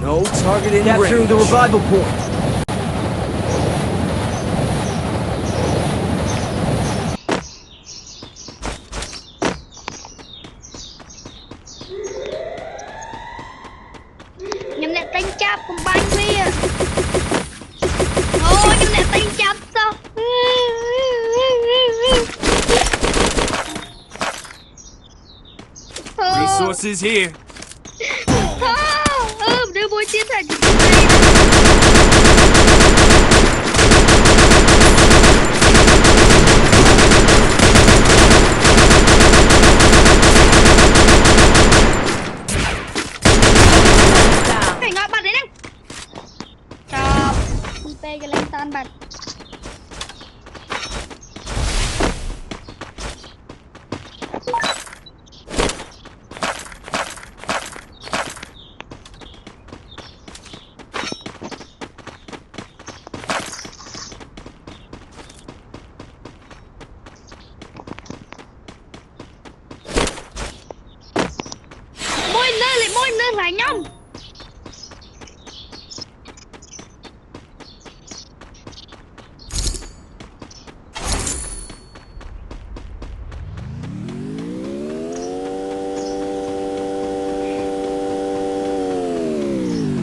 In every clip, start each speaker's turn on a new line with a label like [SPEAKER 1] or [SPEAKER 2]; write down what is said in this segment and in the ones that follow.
[SPEAKER 1] No target in
[SPEAKER 2] Capturing
[SPEAKER 1] range.
[SPEAKER 2] the revival point.
[SPEAKER 3] Nhưng lại đánh chạp cùng bánh bia. Ôi, nhưng lại đánh chạp sao?
[SPEAKER 1] Resources here.
[SPEAKER 3] Đưa bôi chiến thành Hãy ngọt bật đấy nè. Chọc IP cái lên tan bật. Môi nơi lại nhông.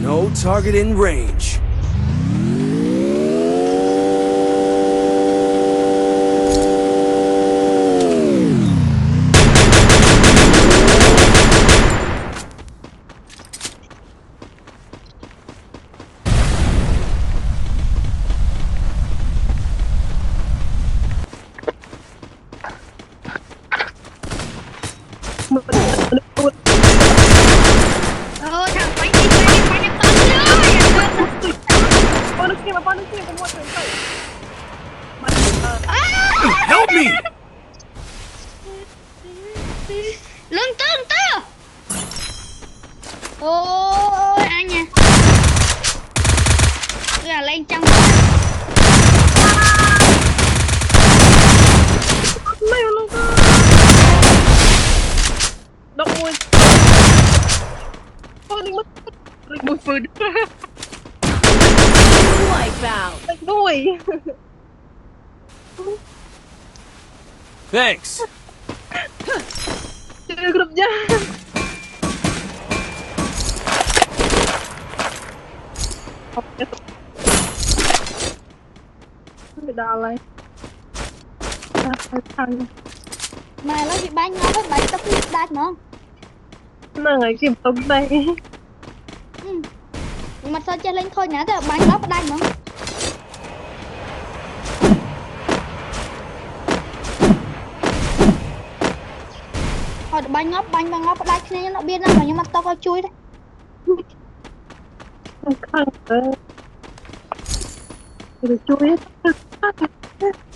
[SPEAKER 1] No target in range.
[SPEAKER 3] Thằng bánh đi bánh em tóm nữa.
[SPEAKER 4] Con nước kia có một người phải.
[SPEAKER 1] Help me!
[SPEAKER 3] Lưng tư. Ôi anh nha. Là lên trong.
[SPEAKER 4] Leo luôn cơ. Động môi. Thôi đừng mất. Đừng một phút.
[SPEAKER 5] Wipeout.
[SPEAKER 4] Đừng đuổi.
[SPEAKER 1] Thanks.
[SPEAKER 4] Chưa được nha. Bị đào lại. Thằng
[SPEAKER 3] Mà nó bị bánh nó với bánh tóc đạch mà.
[SPEAKER 4] nó ngày kịp tống đây.
[SPEAKER 3] Mà sao chơi lên thôi nhá, bánh nó đạch mà. Hồi bánh ngóp đạch này nó biết lắm nhưng mà tao có chui đấy.
[SPEAKER 4] Không khăn. Được chui hết.